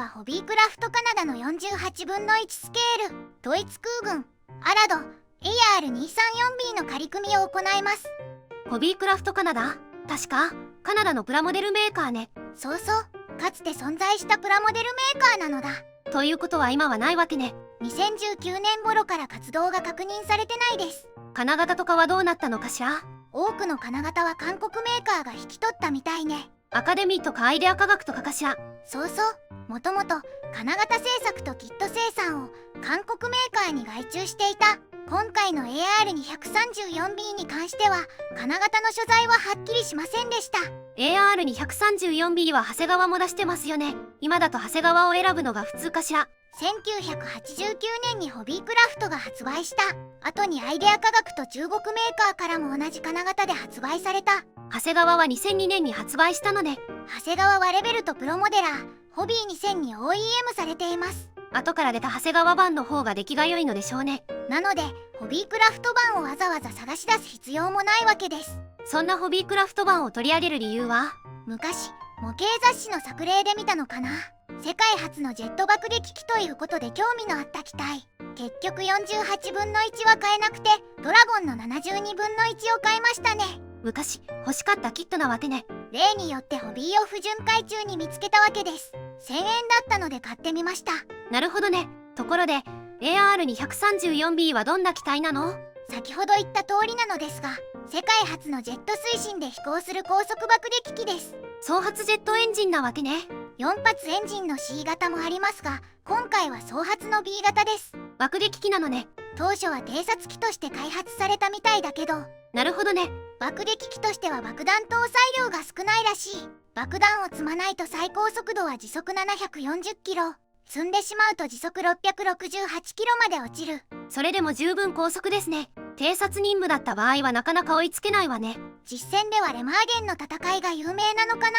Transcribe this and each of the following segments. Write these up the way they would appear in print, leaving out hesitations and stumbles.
はホビークラフトカナダの48分の1スケールドイツ空軍アラド AR234B の仮組みを行います。ホビークラフトカナダ、確かカナダのプラモデルメーカーね。そうそう、かつて存在したプラモデルメーカーなのだ。ということは今はないわけね。2019年頃から活動が確認されてないです。金型とかはどうなったのかしら。多くの金型は韓国メーカーが引き取ったみたいね。アカデミーとかアイデア科学とかかしら。そうそう、もともと金型製作とキット生産を韓国メーカーに外注していた。今回の AR234B に関しては金型の所在ははっきりしませんでした。 AR234B は長谷川も出してますよね。今だと長谷川を選ぶのが普通かしら。1989年にホビークラフトが発売した後にアイデア科学と中国メーカーからも同じ金型で発売された。長谷川は2002年に発売したのね。長谷川はレベルとプロモデラーホビー2000に OEM されています。後から出た長谷川版の方が出来が良いのでしょうね。なのでホビークラフト版をわざわざ探し出す必要もないわけです。そんなホビークラフト版を取り上げる理由は、昔模型雑誌の作例で見たのかな。世界初のジェット爆撃機ということで興味のあった機体。結局48分の1は買えなくてドラゴンの72分の1を買いましたね。昔欲しかったキットなわけね。例によってホビーオフ巡回中に見つけたわけです。1000円だったので買ってみました。なるほどね。ところで AR234B はどんな機体なの？先ほど言った通りなのですが、世界初のジェット推進で飛行する高速爆撃機です。双発ジェットエンジンなわけね。4発エンジンの C 型もありますが、今回は双発の B 型です。爆撃機なのね。当初は偵察機として開発されたみたいだけど、なるほどね。爆撃機としては爆弾搭載量が少ないらしい。爆弾を積まないと最高速度は時速740キロ。積んでしまうと時速668キロまで落ちる。それでも十分高速ですね。偵察任務だった場合はなかなか追いつけないわね。実戦ではレマーゲンの戦いが有名なのかな。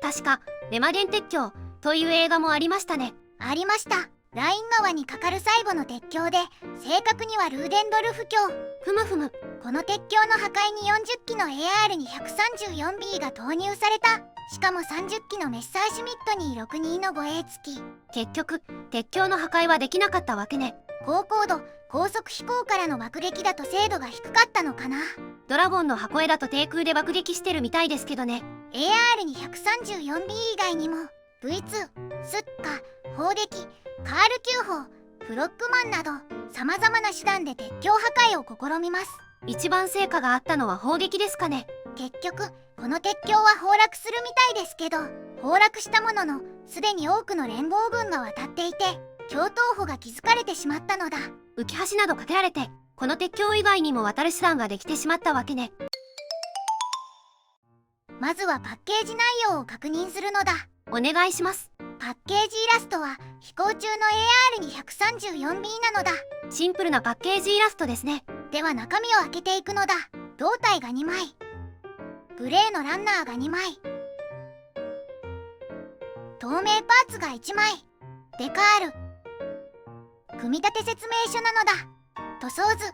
確かレマゲン鉄橋という映画もありましたね。ありました。ライン川に架かる最後の鉄橋で、正確にはルーデンドルフ橋。ふむふむ。この鉄橋の破壊に40機の AR234B が投入された。しかも30機のメッサーシュミットに62の護衛付き。結局鉄橋の破壊はできなかったわけね。高高度高速飛行からの爆撃だと精度が低かったのかな。ドラゴンの箱絵だと低空で爆撃してるみたいですけどね。 AR234B 以外にも V2、スッカ、砲撃、カール9砲、フロックマンなど様々な手段で鉄橋破壊を試みます。一番成果があったのは砲撃ですかね。結局この鉄橋は崩落するみたいですけど、崩落したもののすでに多くの連合軍が渡っていて橋頭保が築かれてしまったのだ。浮き橋など架けられてこの鉄橋以外にも渡る手段ができてしまったわけね。まずはパッケージ内容を確認するのだ。お願いします。パッケージイラストは飛行中の AR234B なのだ。シンプルなパッケージイラストですね。では中身を開けていくのだ。胴体が2枚、グレーのランナーが2枚、透明パーツが1枚、デカール、組み立て説明書なのだ。塗装図、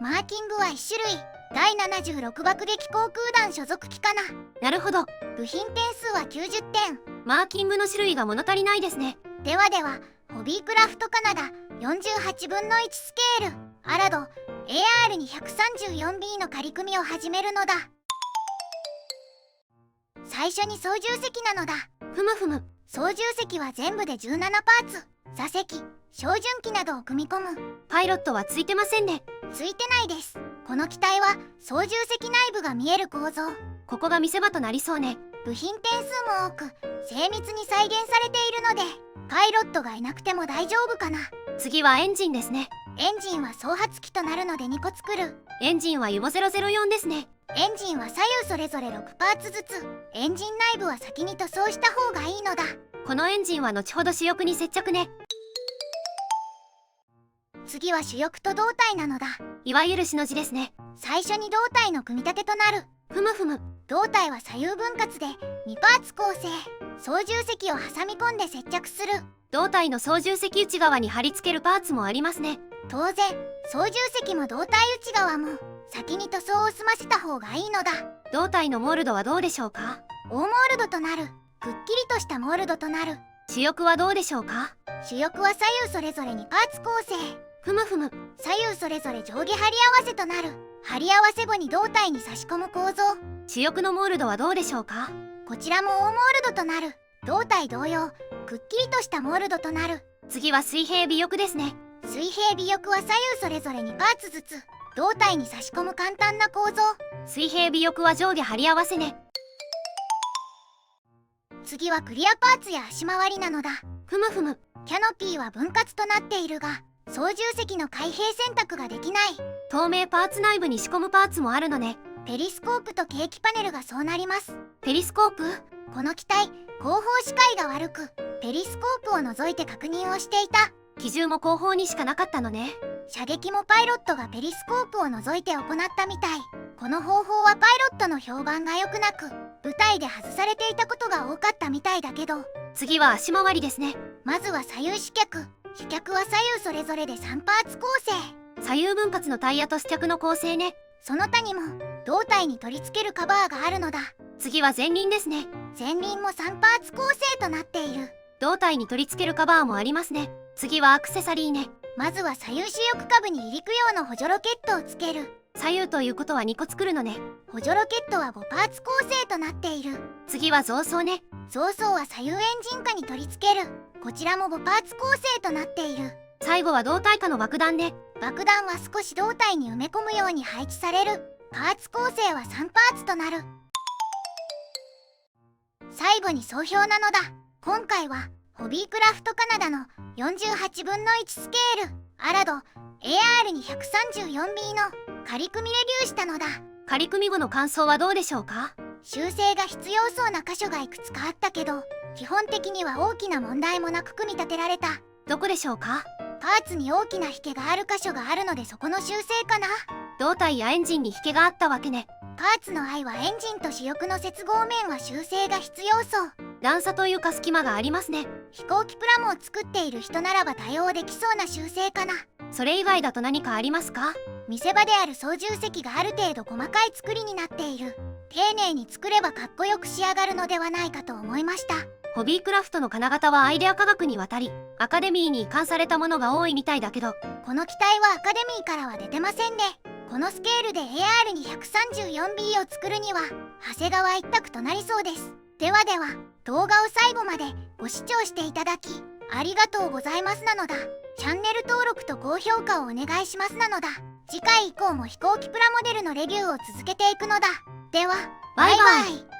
マーキングは1種類、第76爆撃航空団所属機かな。なるほど。部品点数は90点。マーキングの種類が物足りないですね。ではホビークラフトカナダ48分の1スケールアラド AR234B の仮組みを始めるのだ。最初に操縦席なのだ。ふむふむ。操縦席は全部で17パーツ。座席、照準器などを組み込む。パイロットはついてませんね。ついてないです。この機体は操縦席内部が見える構造。ここが見せ場となりそうね。部品点数も多く精密に再現されているのでパイロットがいなくても大丈夫かな。次はエンジンですね。エンジンは双発機となるので2個作る。エンジンはユボ004ですね。エンジンは左右それぞれ6パーツずつ。エンジン内部は先に塗装した方がいいのだ。このエンジンは後ほど主翼に接着ね。次は主翼と胴体なのだ。いわゆるしの字ですね。最初に胴体の組み立てとなる。ふむふむ。胴体は左右分割で2パーツ構成。操縦席を挟み込んで接着する。胴体の操縦席内側に貼り付けるパーツもありますね。当然操縦席も胴体内側も先に塗装を済ませた方がいいのだ。胴体のモールドはどうでしょうか？大モールドとなる。くっきりとしたモールドとなる。主翼はどうでしょうか？主翼は左右それぞれにパーツ構成。ふむふむ。左右それぞれ上下張り合わせとなる。張り合わせ後に胴体に差し込む構造。主翼のモールドはどうでしょうか？こちらも大モールドとなる。胴体同様くっきりとしたモールドとなる。次は水平尾翼ですね。水平尾翼は左右それぞれにパーツずつ胴体に差し込む簡単な構造。水平尾翼は上下張り合わせね。次はクリアパーツや足回りなのだ。ふむふむ。キャノピーは分割となっているが操縦席の開閉選択ができない。透明パーツ内部に仕込むパーツもあるのね。ペリスコープとケーキパネルがそうなります。ペリスコープ？この機体後方視界が悪くペリスコープを除いて確認をしていた。機銃も後方にしかなかったのね。射撃もパイロットがペリスコープを除いて行ったみたい。この方法はパイロットの評判が良くなく舞台で外されていたことが多かったみたいだけど、次は足回りですね。まずは左右飛脚。飛脚は左右それぞれで3パーツ構成。左右分割のタイヤとス脚の構成ね。その他にも胴体に取り付けるカバーがあるのだ。次は前輪ですね。前輪も3パーツ構成となっている。胴体に取り付けるカバーもありますね。次はアクセサリーね。まずは左右主翼下部に離陸用の補助ロケットをつける。左右ということは2個作るのね。補助ロケットは5パーツ構成となっている。次は増装ね。増装は左右エンジン下に取り付ける。こちらも5パーツ構成となっている。最後は胴体下の爆弾ね。爆弾は少し胴体に埋め込むように配置される。パーツ構成は3パーツとなる。最後に総評なのだ。今回はホビークラフトカナダの48分の1スケールアラド AR234B の仮組みレビューしたのだ。仮組み後の感想はどうでしょうか？修正が必要そうな箇所がいくつかあったけど基本的には大きな問題もなく組み立てられた。どこでしょうか？パーツに大きな引けがある箇所があるのでそこの修正かな。胴体やエンジンに引けがあったわけね。パーツの合はエンジンと主翼の接合面は修正が必要そう。段差というか隙間がありますね。飛行機プラモを作っている人ならば対応できそうな修正かな。それ以外だと何かありますか？見せ場である操縦席がある程度細かい作りになっている。丁寧に作ればかっこよく仕上がるのではないかと思いました。ホビークラフトの金型はアイデア科学にわたりアカデミーに移管されたものが多いみたいだけど、この機体はアカデミーからは出てませんね。このスケールで AR234B を作るには長谷川一択となりそうです。ではでは動画を最後までご視聴していただきありがとうございますなのだ。チャンネル登録と高評価をお願いしますなのだ。次回以降も飛行機プラモデルのレビューを続けていくのだ。ではバイバイ。